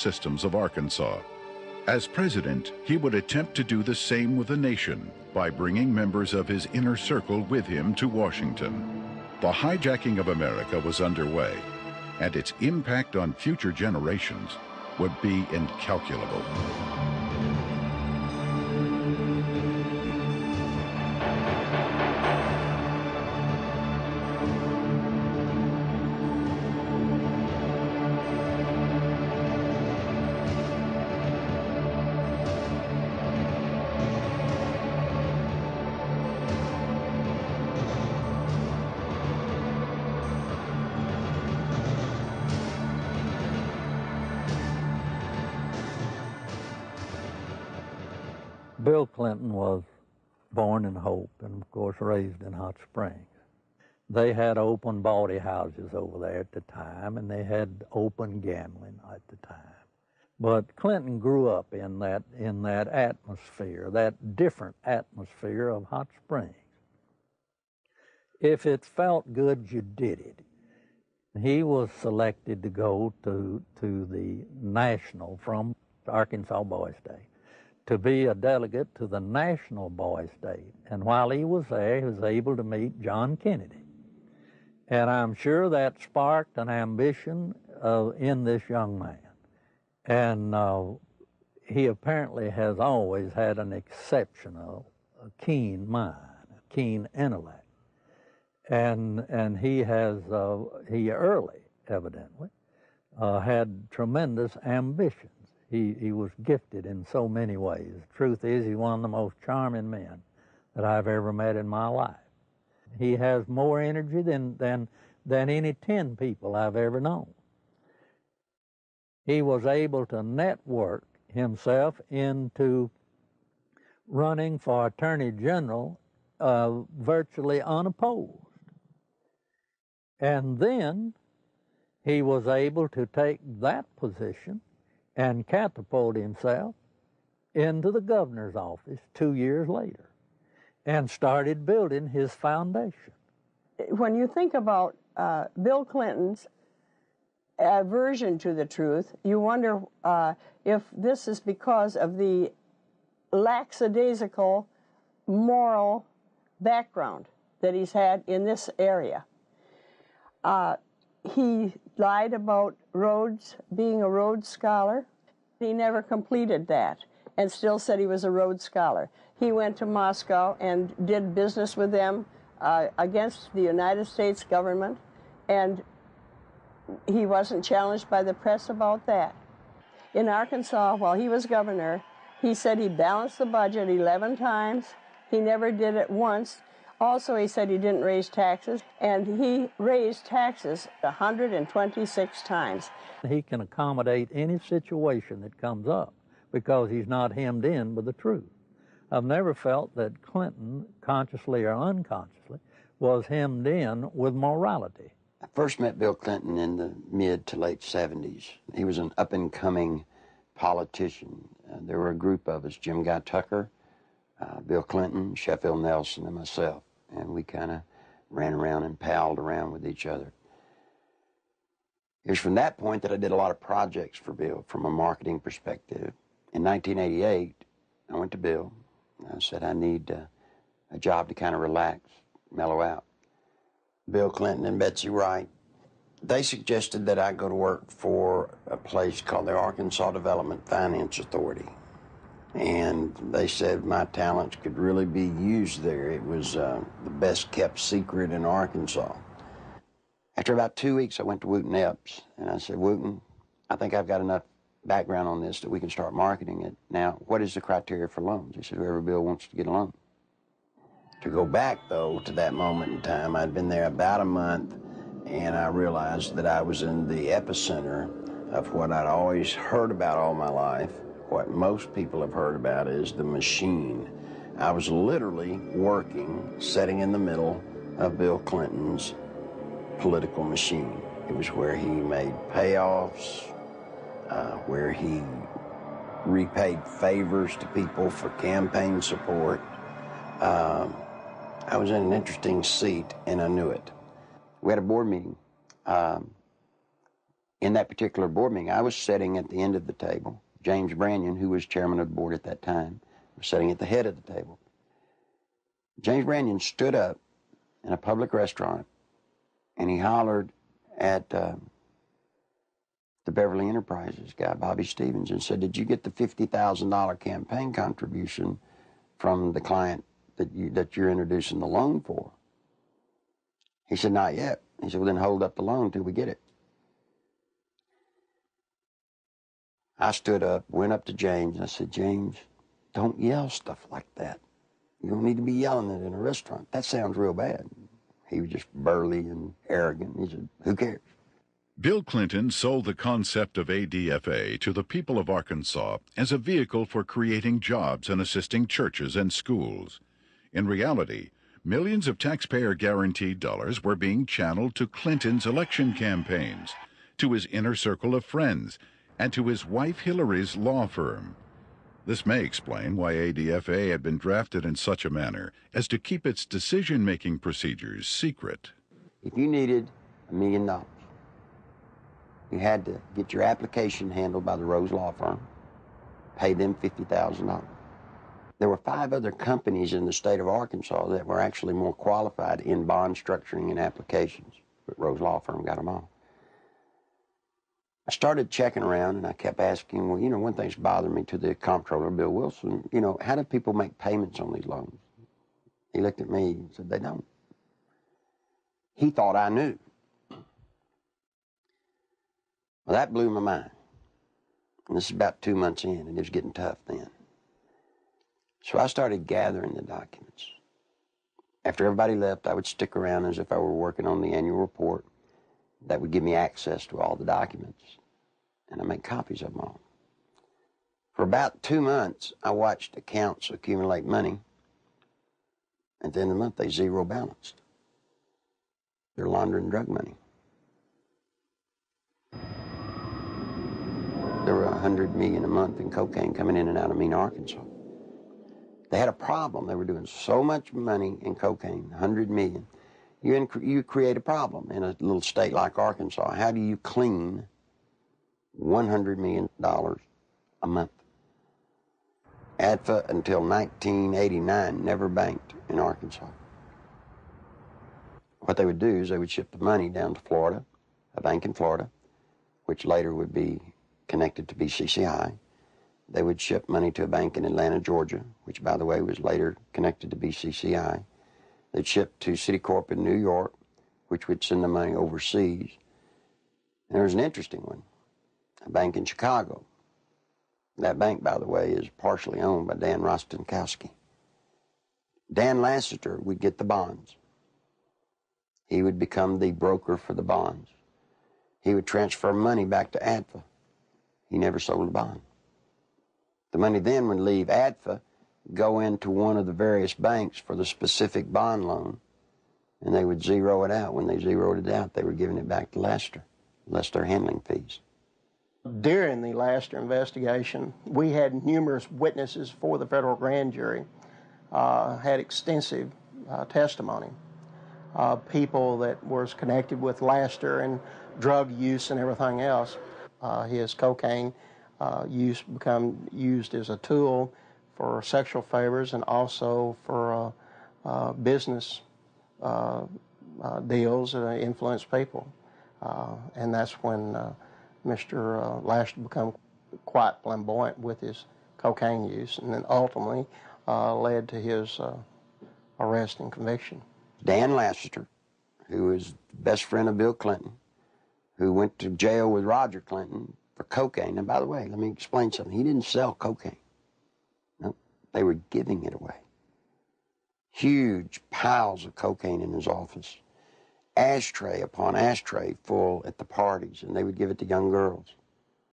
systems of Arkansas. As president, he would attempt to do the same with the nation by bringing members of his inner circle with him to Washington. The hijacking of America was underway, and its impact on future generations would be incalculable. Bill Clinton was born in Hope and, of course, raised in Hot Springs. They had open bawdy houses over there at the time, and they had open gambling at the time. But Clinton grew up in that atmosphere, that different atmosphere of Hot Springs. If it felt good, you did it. He was selected to go to the national from Arkansas Boys Day, to be a delegate to the National Boys Day. And while he was there, he was able to meet John Kennedy. And I'm sure that sparked an ambition in this young man. And he apparently has always had an exceptional, keen mind, a keen intellect. And he early, evidently, had tremendous ambition. He was gifted in so many ways. The truth is, he's one of the most charming men that I've ever met in my life. He has more energy than any 10 people I've ever known. He was able to network himself into running for Attorney General virtually unopposed. And then he was able to take that position and catapult himself into the governor's office 2 years later and started building his foundation. When you think about Bill Clinton's aversion to the truth, you wonder if this is because of the lackadaisical moral background that he's had in this area. He lied about Rhodes, being a Rhodes Scholar. He never completed that and still said he was a Rhodes Scholar. He went to Moscow and did business with them against the United States government, and he wasn't challenged by the press about that. In Arkansas, while he was governor, he said he balanced the budget 11 times. He never did it once. Also, he said he didn't raise taxes, and he raised taxes 126 times. He can accommodate any situation that comes up because he's not hemmed in with the truth. I've never felt that Clinton, consciously or unconsciously, was hemmed in with morality. I first met Bill Clinton in the mid to late 70s. He was an up-and-coming politician. There were a group of us, Jim Guy Tucker, Bill Clinton, Sheffield Nelson, and myself. And we kind of ran around and palled around with each other. It was from that point that I did a lot of projects for Bill from a marketing perspective. In 1988, I went to Bill. I said, I need a job to kind of relax, mellow out. Bill Clinton and Betsy Wright, they suggested that I go to work for a place called the Arkansas Development Finance Authority. And they said my talents could really be used there. It was the best kept secret in Arkansas. After about 2 weeks, I went to Wooten Epps, and I said, Wooten, I think I've got enough background on this that we can start marketing it. Now, what is the criteria for loans? He said, whoever Bill wants to get a loan. To go back, though, to that moment in time, I'd been there about a month, and I realized that I was in the epicenter of what I'd always heard about all my life. What most people have heard about is the machine. I was literally working, sitting in the middle of Bill Clinton's political machine. It was where he made payoffs, where he repaid favors to people for campaign support. I was in an interesting seat, and I knew it. We had a board meeting In that particular board meeting, I was sitting at the end of the table. James Brannion, who was chairman of the board at that time, was sitting at the head of the table. James Brannion stood up in a public restaurant and he hollered at the Beverly Enterprises guy, Bobby Stevens, and said, "Did you get the $50,000 campaign contribution from the client that you're introducing the loan for?" He said, "Not yet." He said, "Well, then hold up the loan till we get it." I stood up, went up to James, and I said, "James, don't yell stuff like that. You don't need to be yelling it in a restaurant. That sounds real bad." He was just burly and arrogant. He said, "Who cares?" Bill Clinton sold the concept of ADFA to the people of Arkansas as a vehicle for creating jobs and assisting churches and schools. In reality, millions of taxpayer-guaranteed dollars were being channeled to Clinton's election campaigns, to his inner circle of friends, and to his wife Hillary's law firm. This may explain why ADFA had been drafted in such a manner as to keep its decision-making procedures secret. If you needed $1 million, you had to get your application handled by the Rose Law Firm, pay them $50,000. There were 5 other companies in the state of Arkansas that were actually more qualified in bond structuring and applications, but Rose Law Firm got them all. I started checking around and I kept asking, well, one thing's bothering me, to the comptroller, Bill Wilson, how do people make payments on these loans? He looked at me and said, "They don't." He thought I knew. Well, that blew my mind. And this is about 2 months in, and it was getting tough then. So I started gathering the documents. After everybody left, I would stick around as if I were working on the annual report. That would give me access to all the documents, and I make copies of them all. For about 2 months, I watched accounts accumulate money. At the end of the month, they zero balanced. They're laundering drug money. There were $100 million a month in cocaine coming in and out of Mena, Arkansas. They had a problem. They were doing so much money in cocaine, $100 million. You create a problem in a little state like Arkansas. How do you clean $100 million a month? ADFA until 1989 never banked in Arkansas. What they would do is they would ship the money down to Florida, a bank in Florida, which later would be connected to BCCI. They would ship money to a bank in Atlanta, Georgia, which, by the way, was later connected to BCCI. They'd ship to Citicorp in New York, which would send the money overseas. And there was an interesting one, a bank in Chicago. That bank, by the way, is partially owned by Dan Rostenkowski. Dan Lassiter would get the bonds. He would become the broker for the bonds. He would transfer money back to ADFA. He never sold a bond. The money then would leave ADFA, go into one of the various banks for the specific bond loan, and they would zero it out. When they zeroed it out, they were giving it back to Lassiter, less their handling fees. During the Lassiter investigation, we had numerous witnesses for the federal grand jury, had extensive testimony. People that was connected with Lassiter and drug use and everything else. His cocaine use become used as a tool for sexual favors and also for business deals that influence people. And that's when Mr. Lassiter became quite flamboyant with his cocaine use, and then ultimately led to his arrest and conviction. Dan Lassiter, who is best friend of Bill Clinton, who went to jail with Roger Clinton for cocaine. And by the way, let me explain something. He didn't sell cocaine. No, they were giving it away. Huge piles of cocaine in his office. Ashtray upon ashtray full at the parties, and they would give it to young girls.